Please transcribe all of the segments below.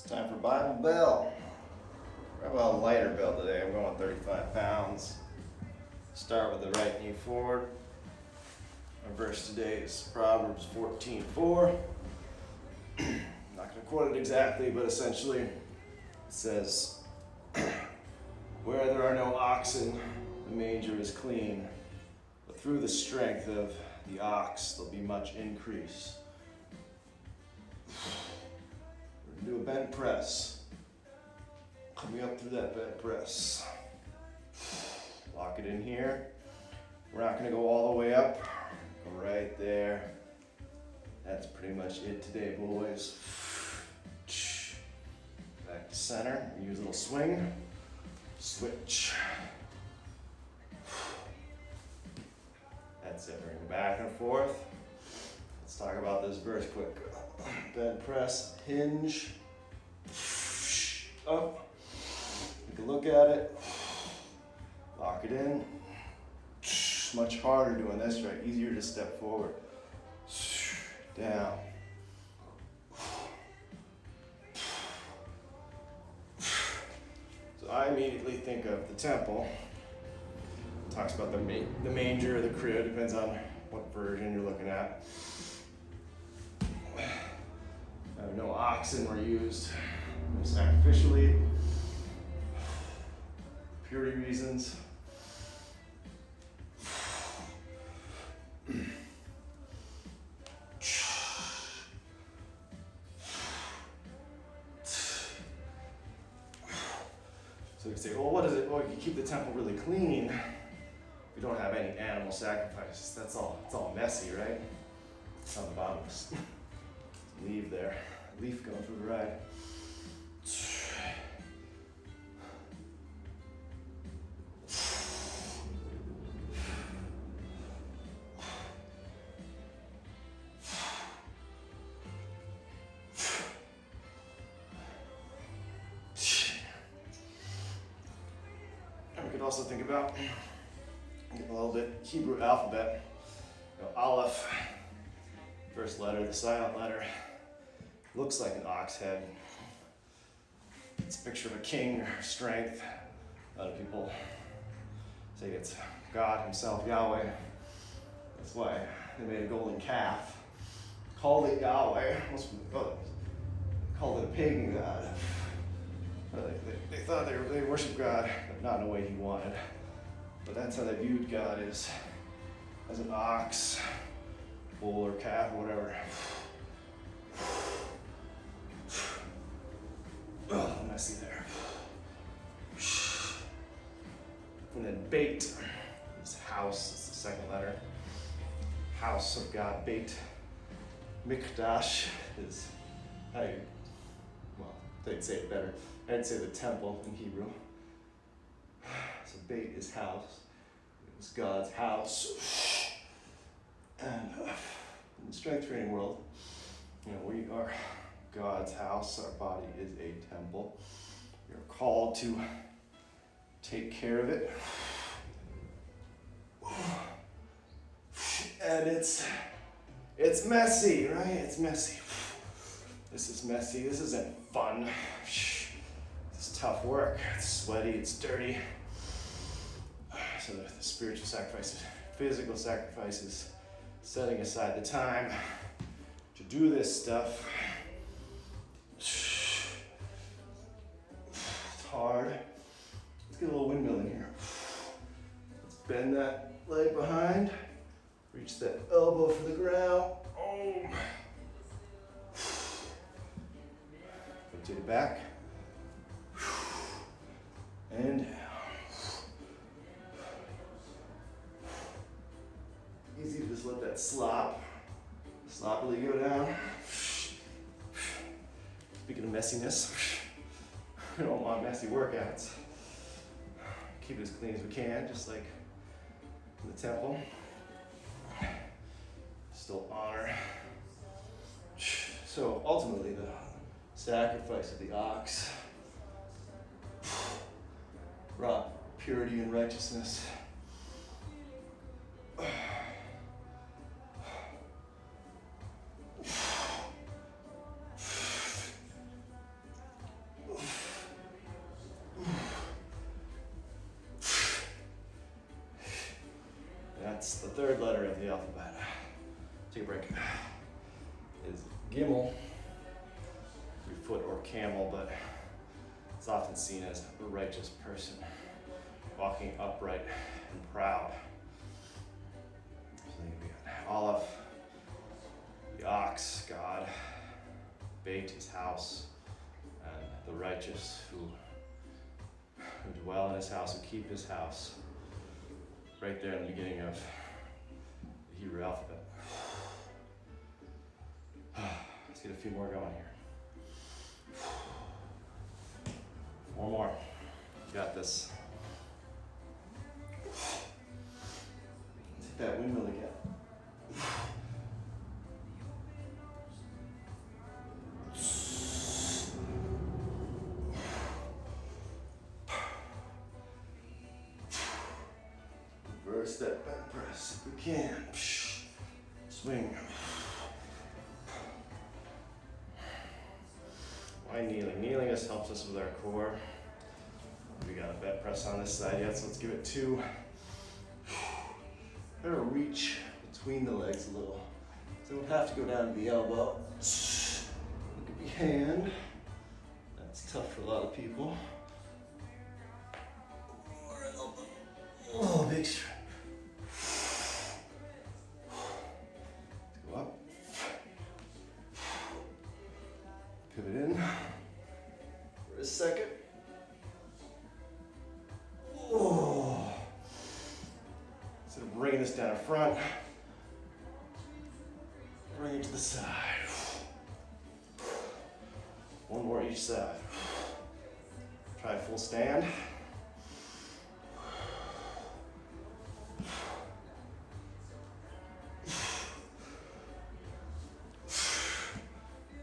Time for Bible bell. I have a lighter bell today. I'm going 35 pounds. Start with the right knee forward. Our verse today is Proverbs 14:4. I'm not going to quote it exactly, but essentially it says, "Where there are no oxen, the manger is clean, but through the strength of the ox there'll be much increase." We're going to do a bent press. Coming up through that bent press. Lock it in here. We're not going to go all the way up. Go right there. That's pretty much it today, boys. Back to center. Use a little swing. Switch. That's it. Bring it back and forth. Let's talk about this verse quick. Bent press, hinge, up. Take a look at it. Lock it in. Much harder doing this, right? Easier to step forward. Down. So I immediately think of the temple. It talks about the manger or the crib, depends on what version you're looking at. No oxen were used sacrificially, purity reasons. So you say, well, what is it? Well, you keep the temple really clean. You don't have any animal sacrifices. It's all messy, right? It's on the bottom. Leave there. Leaf going for the ride. And we could also think about a little bit Hebrew alphabet. Aleph, first letter, the silent letter. Looks like an ox head. It's a picture of a king or strength. A lot of people say it's God himself, Yahweh. That's why they made a golden calf. Called it Yahweh. Called it a pagan god. They thought they worshiped God, but not in the way he wanted. But that's how they viewed God, as an ox, bull or calf or whatever. Oh, messy there. And then bait is house, it's the second letter. House of God, bait. Mikdash is they'd say it better. I'd say the temple in Hebrew. So bait is house. It was God's house. And in the strength training world, we are God's house. Our body is a temple. We are called to take care of it. And it's messy, right? It's messy. This is messy. This isn't fun. This is tough work. It's sweaty. It's dirty. So the spiritual sacrifices, physical sacrifices, setting aside the time to do this stuff. It's hard. Let's get a little windmill in here. Let's bend that leg behind. Reach that elbow for the ground. Rotate it back. And down. Easy to just let that sloppily go down. Speaking of messiness, we don't want messy workouts. Keep it as clean as we can, just like in the temple. Still honor. So ultimately, the sacrifice of the ox brought purity and righteousness. That's the third letter of the alphabet. Take a break. Is gimel, your foot or camel, but it's often seen as a righteous person, walking upright and proud. So then we got aleph, the ox, God, bait, his house, and the righteous who dwell in his house, who keep his house. Right there in the beginning of the Hebrew alphabet. Let's get a few more going here. 4 more. You got this. Let's hit that windmill again. Reverse that back press if we can. Swing. Why kneeling? Kneeling just helps us with our core. We got a bed press on this side yet, so let's give it 2. Try to reach between the legs a little. So we have to go down to the elbow. Look at your hand. That's tough for a lot of people. Or an elbow. Oh, big strength. Go up. Pivot in for a second. Oh. Instead of bringing this down front, bring it to the side. 1 more each side. Try a full stand.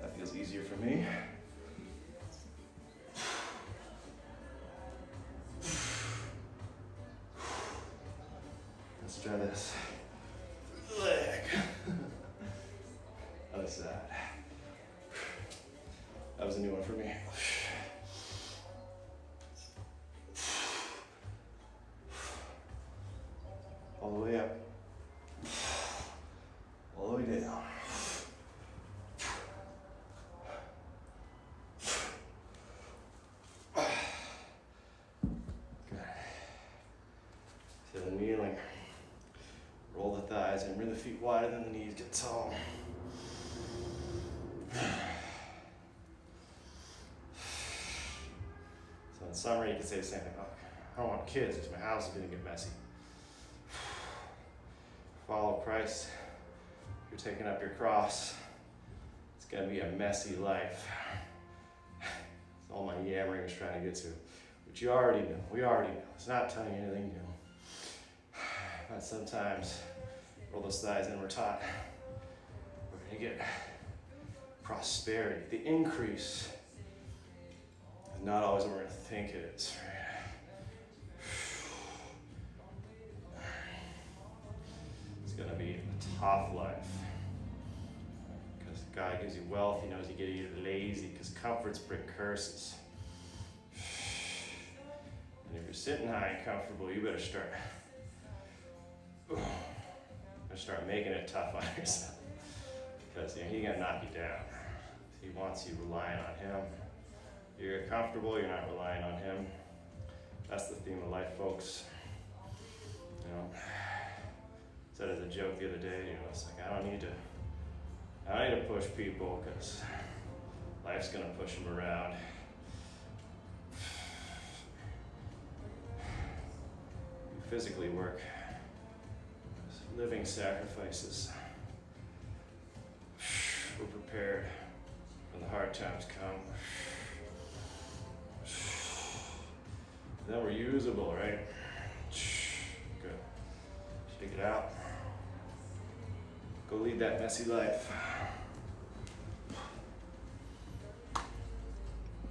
That feels easier for me. Let's try this. Leg. Other side. That was a new one for me. All the way up. All the way down. Good. So the kneeling. Roll the thighs and bring the feet wider than the knees. Get tall. So in summary, you can say the same thing. Oh, I don't want kids because my house is going to get messy. Follow Christ. You're taking up your cross. It's going to be a messy life. That's all my yammering is trying to get to. But you already know. We already know. It's not telling you anything new. But sometimes, roll those thighs in, we're taught we're going to get prosperity. The increase is not always what we're going to think it is. It's going to be a tough life. Because God gives you wealth, He knows He gets you lazy, because comforts bring curses. And if you're sitting high and comfortable, you better start making it tough on yourself, because He's gonna knock you down. He wants you relying on Him. You're comfortable, you're not relying on Him. That's the theme of life, folks. I said as a joke the other day, it's like I don't need to push people, because life's gonna push them around. You physically work. Living sacrifices. We're prepared when the hard times come. Then we're usable, right? Good. Shake it out. Go lead that messy life.